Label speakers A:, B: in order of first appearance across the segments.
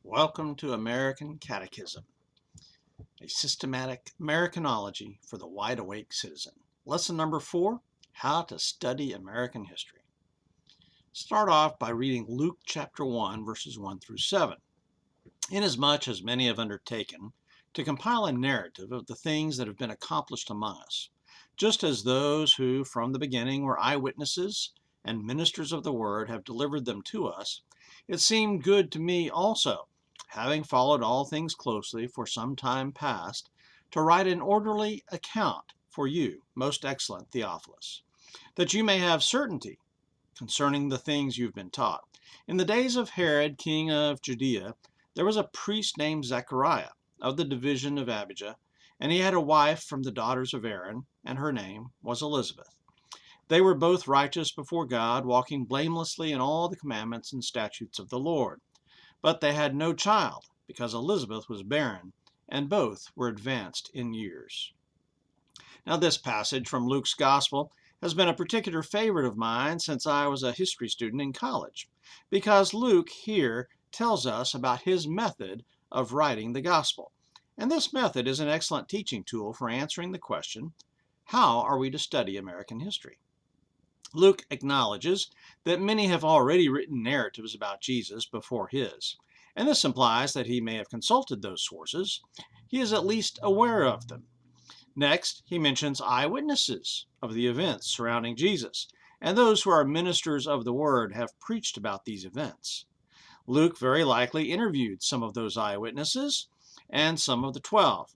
A: Welcome to American Catechism, a systematic Americanology for the wide-awake citizen. Lesson number 4, How to Study American History. Start off by reading Luke chapter 1, verses 1 through 7. Inasmuch as many have undertaken to compile a narrative of the things that have been accomplished among us, just as those who from the beginning were eyewitnesses and ministers of the word have delivered them to us, it seemed good to me also, having followed all things closely for some time past, to write an orderly account for you, most excellent Theophilus, that you may have certainty concerning the things you've been taught. In the days of Herod, king of Judea, there was a priest named Zechariah of the division of Abijah, and he had a wife from the daughters of Aaron, and her name was Elizabeth. They were both righteous before God, walking blamelessly in all the commandments and statutes of the Lord. But they had no child, because Elizabeth was barren, and both were advanced in years. Now, this passage from Luke's Gospel has been a particular favorite of mine since I was a history student in college, because Luke here tells us about his method of writing the Gospel. And this method is an excellent teaching tool for answering the question, how are we to study American history? Luke acknowledges that many have already written narratives about Jesus before his, and this implies that he may have consulted those sources. He is at least aware of them. Next, he mentions eyewitnesses of the events surrounding Jesus, and those who are ministers of the word have preached about these events. Luke very likely interviewed some of those eyewitnesses and some of the 12.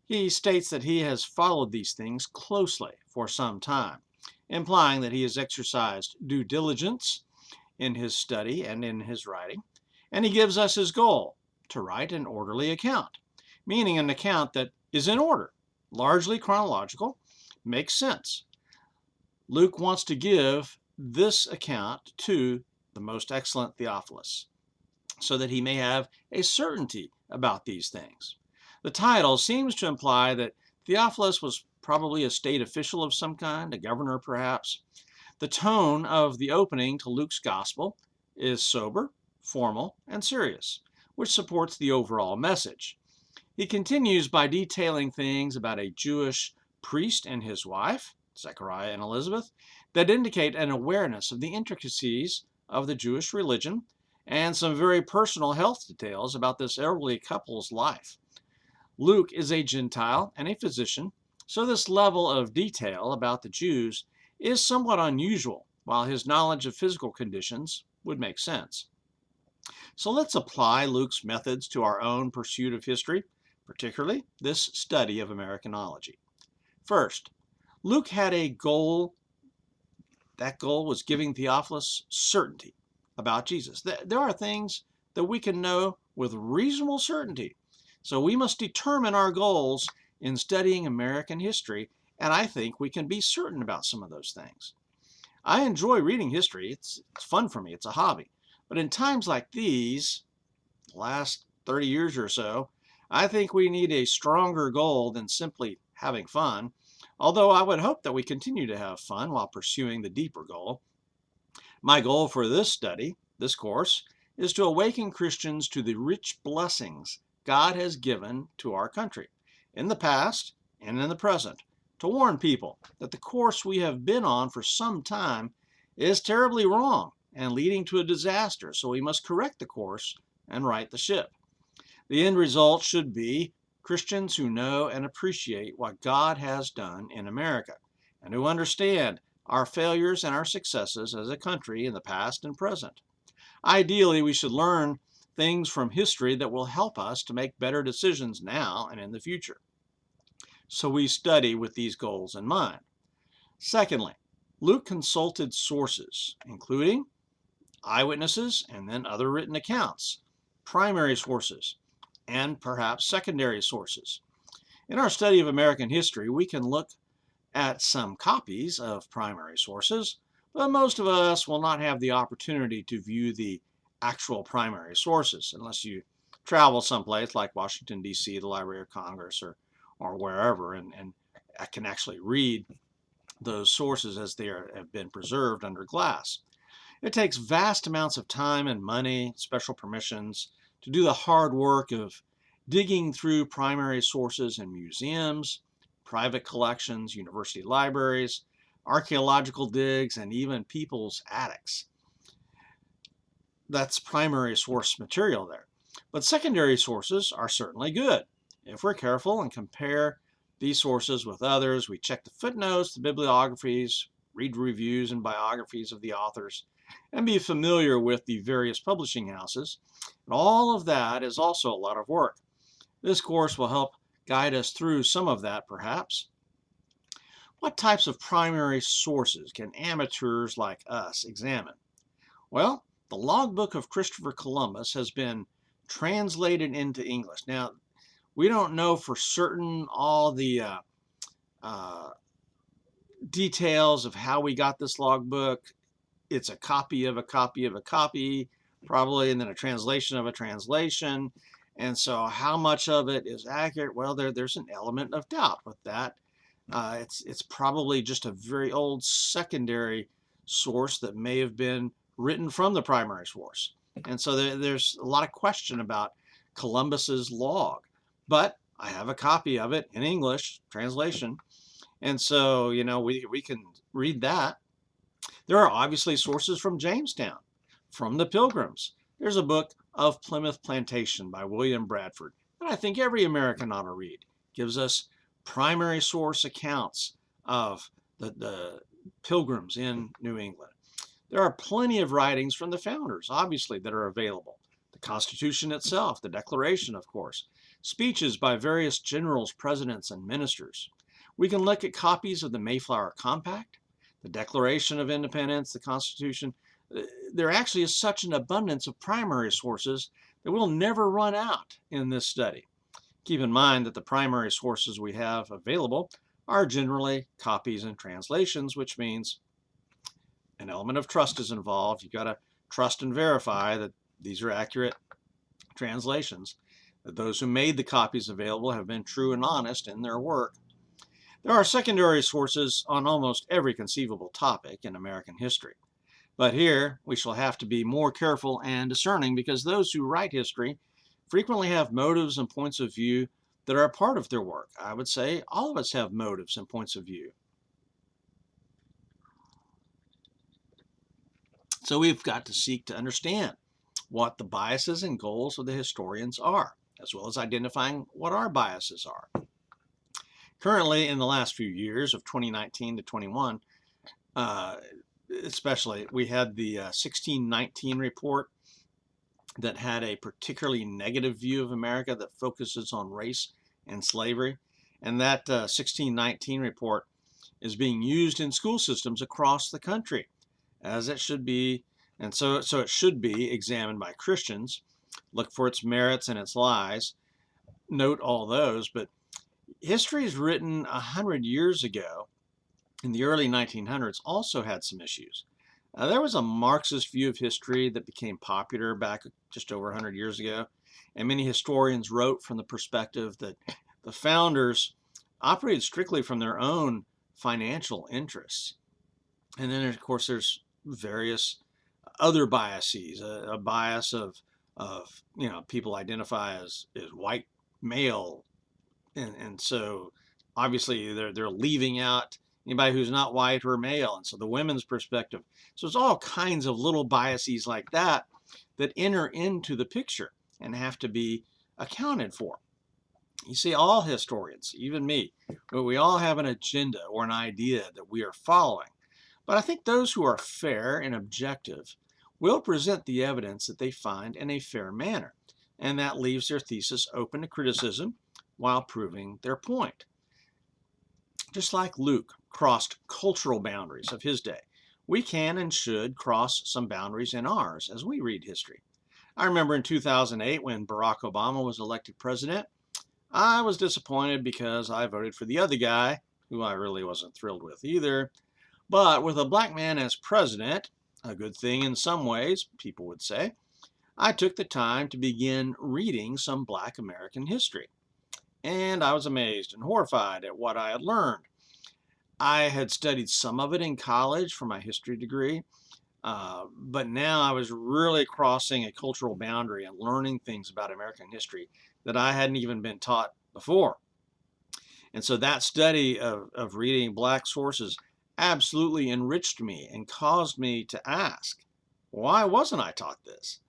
A: He states that he has followed these things closely for some time, implying that he has exercised due diligence in his study and in his writing, and he gives us his goal, to write an orderly account, meaning an account that is in order, largely chronological, makes sense. Luke wants to give this account to the most excellent Theophilus, so that he may have a certainty about these things. The title seems to imply that Theophilus was probably a state official of some kind, a governor perhaps. The tone of the opening to Luke's Gospel is sober, formal, and serious, which supports the overall message. He continues by detailing things about a Jewish priest and his wife, Zechariah and Elizabeth, that indicate an awareness of the intricacies of the Jewish religion and some very personal health details about this elderly couple's life. Luke is a Gentile and a physician, so this level of detail about the Jews is somewhat unusual, while his knowledge of physical conditions would make sense. So let's apply Luke's methods to our own pursuit of history, particularly this study of Americanology. First, Luke had a goal. That goal was giving Theophilus certainty about Jesus. There are things that we can know with reasonable certainty. So we must determine our goals in studying American history, and I think we can be certain about some of those things. I enjoy reading history. It's fun for me. It's a hobby. But in times like these, the last 30 years or so, I think we need a stronger goal than simply having fun, although I would hope that we continue to have fun while pursuing the deeper goal. My goal for this study, this course, is to awaken Christians to the rich blessings God has given to our country in the past and in the present, to warn people that the course we have been on for some time is terribly wrong and leading to a disaster, so we must correct the course and right the ship. The end result should be Christians who know and appreciate what God has done in America and who understand our failures and our successes as a country in the past and present. Ideally, we should learn things from history that will help us to make better decisions now and in the future. So we study with these goals in mind. Secondly, Luke consulted sources, including eyewitnesses and then other written accounts, primary sources, and perhaps secondary sources. In our study of American history, we can look at some copies of primary sources, but most of us will not have the opportunity to view the actual primary sources unless you travel someplace like Washington, D.C., the Library of Congress, or wherever, and I can actually read those sources as they have been preserved under glass. It takes vast amounts of time and money, special permissions, to do the hard work of digging through primary sources in museums, private collections, university libraries, archaeological digs, and even people's attics. That's primary source material there. But secondary sources are certainly good. If we're careful and compare these sources with others, we check the footnotes, the bibliographies, read reviews and biographies of the authors, and be familiar with the various publishing houses. And all of that is also a lot of work. This course will help guide us through some of that, perhaps. What types of primary sources can amateurs like us examine? Well, the logbook of Christopher Columbus has been translated into English. Now, we don't know for certain all the details of how we got this logbook. It's a copy of a copy of a copy, probably, and then a translation of a translation. And so how much of it is accurate? Well, there's an element of doubt with that. It's probably just a very old secondary source that may have been written from the primary source. And so there's a lot of question about Columbus's log. But I have a copy of it in English translation. And so, we can read that. There are obviously sources from Jamestown, from the Pilgrims. There's a book of Plymouth Plantation by William Bradford that I think every American ought to read. It gives us primary source accounts of the Pilgrims in New England. There are plenty of writings from the founders, obviously, that are available. The Constitution itself, the Declaration, of course, speeches by various generals, presidents, and ministers. We can look at copies of the Mayflower Compact, the Declaration of Independence, the Constitution. There actually is such an abundance of primary sources that we'll never run out in this study. Keep in mind that the primary sources we have available are generally copies and translations, which means an element of trust is involved. You've got to trust and verify that these are accurate translations, that those who made the copies available have been true and honest in their work. There are secondary sources on almost every conceivable topic in American history. But here we shall have to be more careful and discerning, because those who write history frequently have motives and points of view that are a part of their work. I would say all of us have motives and points of view. So we've got to seek to understand what the biases and goals of the historians are, as well as identifying what our biases are. Currently, in the last few years of 2019 to 21, especially, we had the 1619 report that had a particularly negative view of America that focuses on race and slavery. And that 1619 report is being used in school systems across the country, as it should be. And so it should be examined by Christians, look for its merits and its lies, note all those. But history is written 100 years ago, in the early 1900s, also had some issues. There was a Marxist view of history that became popular back just over 100 years ago, and many historians wrote from the perspective that the founders operated strictly from their own financial interests. And then, of course, there's various other biases, a bias of people identify as white male, and so obviously they're leaving out anybody who's not white or male, and so the women's perspective. So it's all kinds of little biases like that that enter into the picture and have to be accounted for. You see, all historians, even me, we all have an agenda or an idea that we are following. But I think those who are fair and objective will present the evidence that they find in a fair manner, and that leaves their thesis open to criticism while proving their point. Just like Luke crossed cultural boundaries of his day, we can and should cross some boundaries in ours as we read history. I remember in 2008 when Barack Obama was elected president, I was disappointed because I voted for the other guy, who I really wasn't thrilled with either. But with a black man as president, a good thing in some ways, people would say, I took the time to begin reading some black American history. And I was amazed and horrified at what I had learned. I had studied some of it in college for my history degree, But now I was really crossing a cultural boundary and learning things about American history that I hadn't even been taught before. And so that study of reading Black sources absolutely enriched me and caused me to ask, why wasn't I taught this?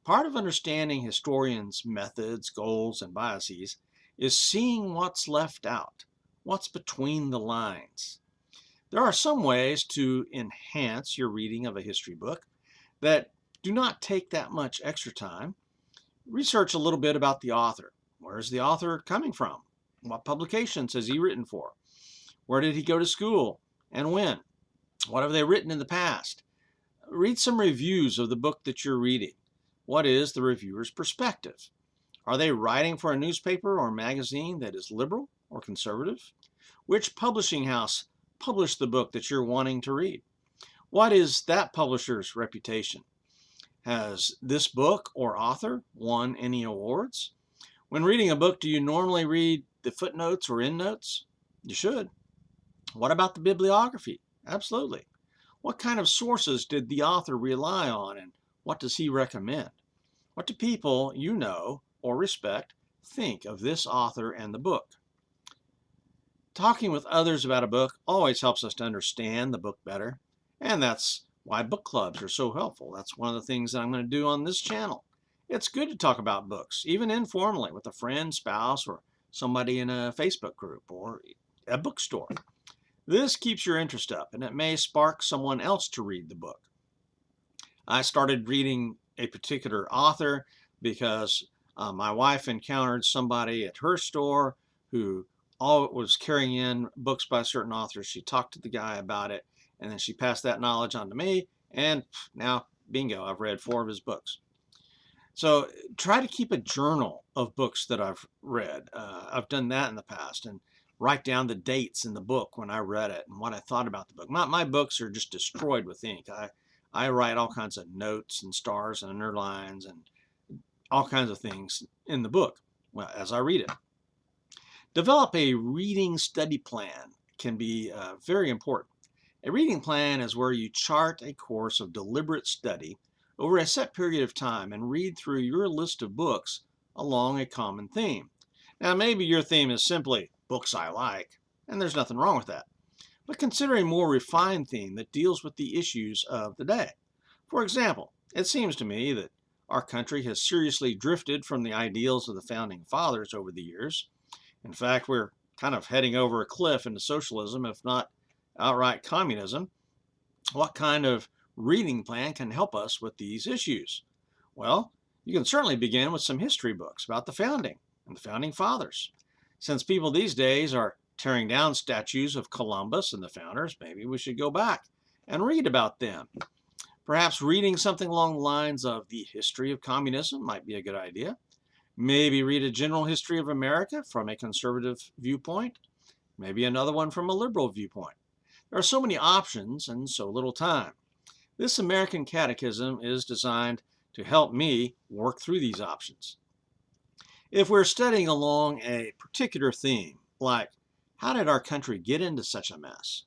A: Part of understanding historians' methods, goals, and biases is seeing what's left out, what's between the lines. There are some ways to enhance your reading of a history book that do not take that much extra time. Research a little bit about the author. Where is the author coming from? What publications has he written for? Where did he go to school and when? What have they written in the past? Read some reviews of the book that you're reading. What is the reviewer's perspective? Are they writing for a newspaper or magazine that is liberal or conservative? Which publishing house published the book that you're wanting to read? What is that publisher's reputation? Has this book or author won any awards? When reading a book, do you normally read the footnotes or endnotes? You should. What about the bibliography? Absolutely. What kind of sources did the author rely on, and what does he recommend? What do people you know or respect think of this author and the book? Talking with others about a book always helps us to understand the book better, and that's why book clubs are so helpful. That's one of the things that I'm going to do on this channel. It's good to talk about books, even informally, with a friend, spouse, or somebody in a Facebook group or a bookstore. This keeps your interest up, and it may spark someone else to read the book. I started reading a particular author because my wife encountered somebody at her store who was carrying in books by certain authors. She talked to the guy about it, and then she passed that knowledge on to me, and now, bingo, I've read 4 of his books. So try to keep a journal of books that I've read. I've done that in the past, and write down the dates in the book when I read it and what I thought about the book. My books are just destroyed with ink. I write all kinds of notes and stars and underlines and all kinds of things in the book as I read it. Develop a reading study plan can be very important. A reading plan is where you chart a course of deliberate study over a set period of time and read through your list of books along a common theme. Now, maybe your theme is simply books I like, and there's nothing wrong with that. But consider a more refined theme that deals with the issues of the day. For example, it seems to me that our country has seriously drifted from the ideals of the founding fathers over the years. In fact, we're kind of heading over a cliff into socialism, if not outright communism. What kind of reading plan can help us with these issues? Well, you can certainly begin with some history books about the founding and the founding fathers. Since people these days are tearing down statues of Columbus and the founders, maybe we should go back and read about them. Perhaps reading something along the lines of the history of communism might be a good idea. Maybe read a general history of America from a conservative viewpoint. Maybe another one from a liberal viewpoint. There are so many options and so little time. This American Catechism is designed to help me work through these options. If we're studying along a particular theme, like how did our country get into such a mess?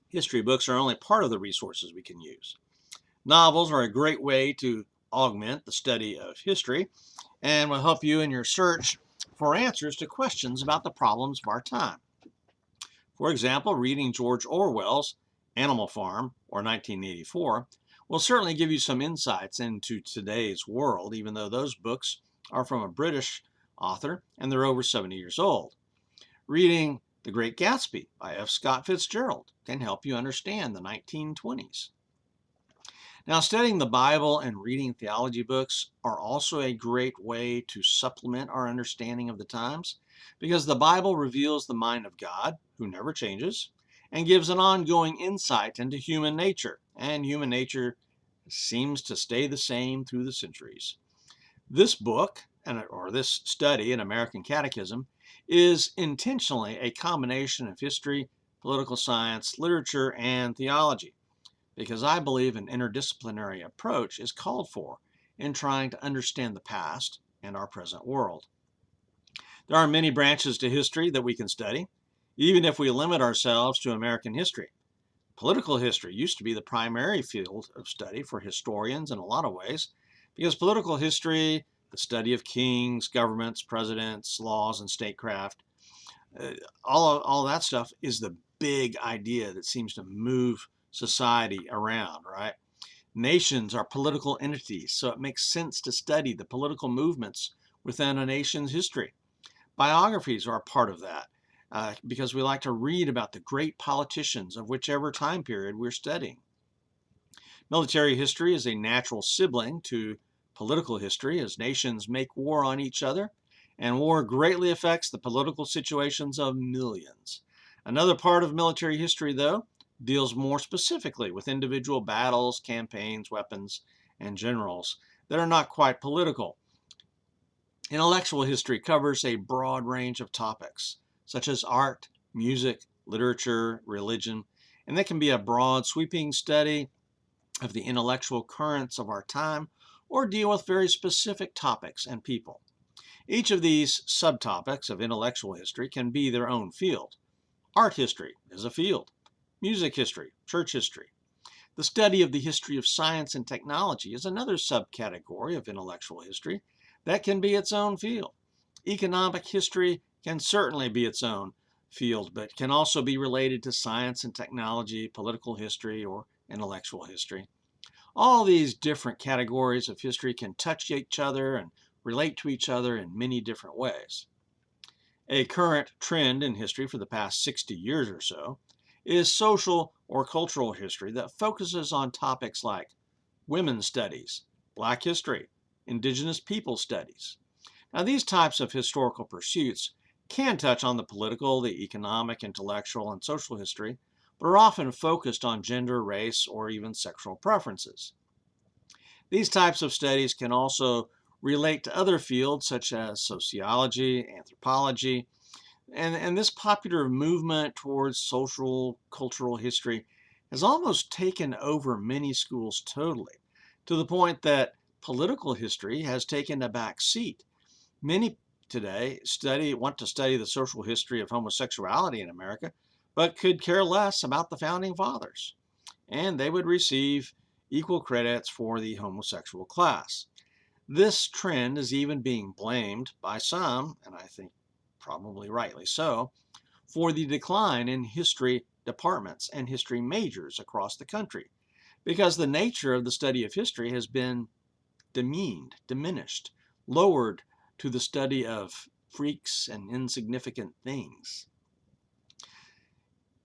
A: History books are only part of the resources we can use. Novels are a great way to augment the study of history and will help you in your search for answers to questions about the problems of our time. For example, reading George Orwell's Animal Farm or 1984 will certainly give you some insights into today's world, even though those books are from a British author and they're over 70 years old. Reading The Great Gatsby by F. Scott Fitzgerald can help you understand the 1920s. Now, studying the Bible and reading theology books are also a great way to supplement our understanding of the times, because the Bible reveals the mind of God, who never changes, and gives an ongoing insight into human nature, and human nature seems to stay the same through the centuries. This book, or this study in American Catechism, is intentionally a combination of history, political science, literature, and theology, because I believe an interdisciplinary approach is called for in trying to understand the past and our present world. There are many branches to history that we can study, even if we limit ourselves to American history. Political history used to be the primary field of study for historians in a lot of ways, because political history, the study of kings, governments, presidents, laws, and statecraft, all that stuff is the big idea that seems to move society around, right? Nations are political entities, so it makes sense to study the political movements within a nation's history. Biographies are a part of that because we like to read about the great politicians of whichever time period we're studying. Military history is a natural sibling to political history as nations make war on each other, and war greatly affects the political situations of millions. Another part of military history, though, deals more specifically with individual battles, campaigns, weapons, and generals that are not quite political. Intellectual history covers a broad range of topics, such as art, music, literature, religion, and that can be a broad, sweeping study of the intellectual currents of our time or deal with very specific topics and people. Each of these subtopics of intellectual history can be their own field. Art history is a field. Music history, church history. The study of the history of science and technology is another subcategory of intellectual history that can be its own field. Economic history can certainly be its own field, but can also be related to science and technology, political history, or intellectual history. All these different categories of history can touch each other and relate to each other in many different ways. A current trend in history for the past 60 years or so is social or cultural history that focuses on topics like women's studies, black history, indigenous people studies. Now, these types of historical pursuits can touch on the political, the economic, intellectual, and social history, but are often focused on gender, race, or even sexual preferences. These types of studies can also relate to other fields such as sociology, anthropology, and this popular movement towards social, cultural history has almost taken over many schools totally, to the point that political history has taken a back seat. Many today want to study the social history of homosexuality in America, but could care less about the founding fathers, and they would receive equal credits for the homosexual class. This trend is even being blamed by some, and I think probably rightly so, for the decline in history departments and history majors across the country, because the nature of the study of history has been diminished, lowered to the study of freaks and insignificant things.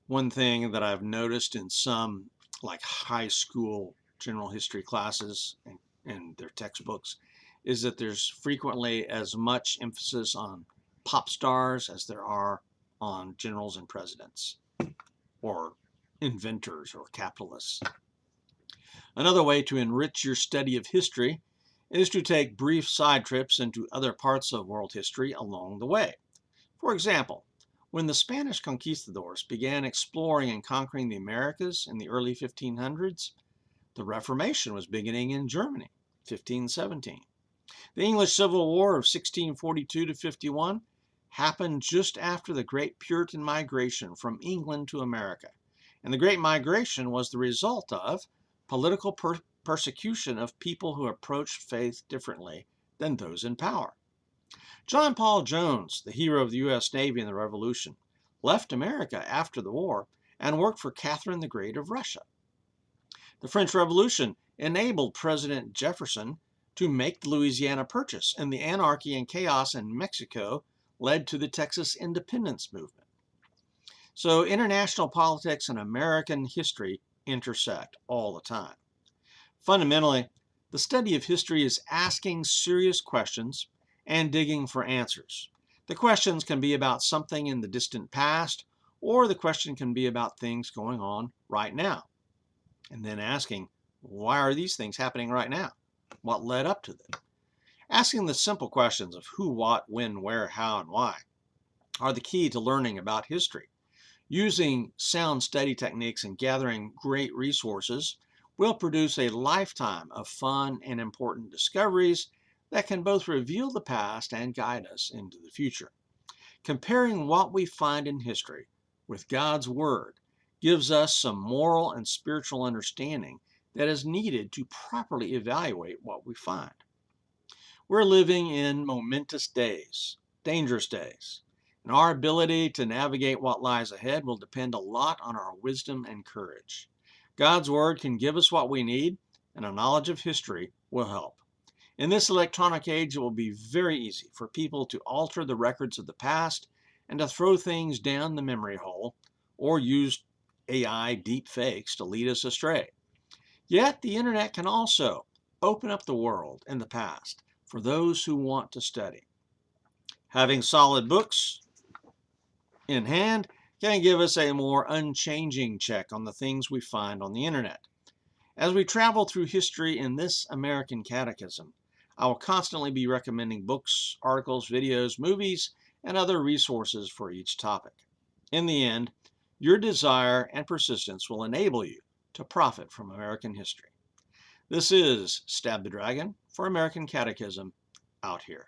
A: One thing that I've noticed in some like high school general history classes and their textbooks is that there's frequently as much emphasis on pop stars as there are on generals and presidents or inventors or capitalists. Another way to enrich your study of history is to take brief side trips into other parts of world history along the way. For example, when the Spanish conquistadors began exploring and conquering the Americas in the early 1500s, the Reformation was beginning in Germany, 1517. The English Civil War of 1642 to 51 happened just after the Great Puritan Migration from England to America. And the Great Migration was the result of political persecution of people who approached faith differently than those in power. John Paul Jones, the hero of the U.S. Navy in the Revolution, left America after the war and worked for Catherine the Great of Russia. The French Revolution enabled President Jefferson to make the Louisiana Purchase, and the anarchy and chaos in Mexico led to the Texas independence movement. So international politics and American history intersect all the time. Fundamentally, the study of history is asking serious questions and digging for answers. The questions can be about something in the distant past, or the question can be about things going on right now. And then asking, why are these things happening right now? What led up to them? Asking the simple questions of who, what, when, where, how, and why are the key to learning about history. Using sound study techniques and gathering great resources will produce a lifetime of fun and important discoveries that can both reveal the past and guide us into the future. Comparing what we find in history with God's Word gives us some moral and spiritual understanding that is needed to properly evaluate what we find. We're living in momentous days, dangerous days, and our ability to navigate what lies ahead will depend a lot on our wisdom and courage. God's Word can give us what we need, and a knowledge of history will help. In this electronic age, it will be very easy for people to alter the records of the past and to throw things down the memory hole or use AI deep fakes to lead us astray. Yet the internet can also open up the world and the past for those who want to study. Having solid books in hand can give us a more unchanging check on the things we find on the internet. As we travel through history in this American Catechism, I will constantly be recommending books, articles, videos, movies, and other resources for each topic. In the end, your desire and persistence will enable you to profit from American history. This is Stab the Dragon for American Catechism out here.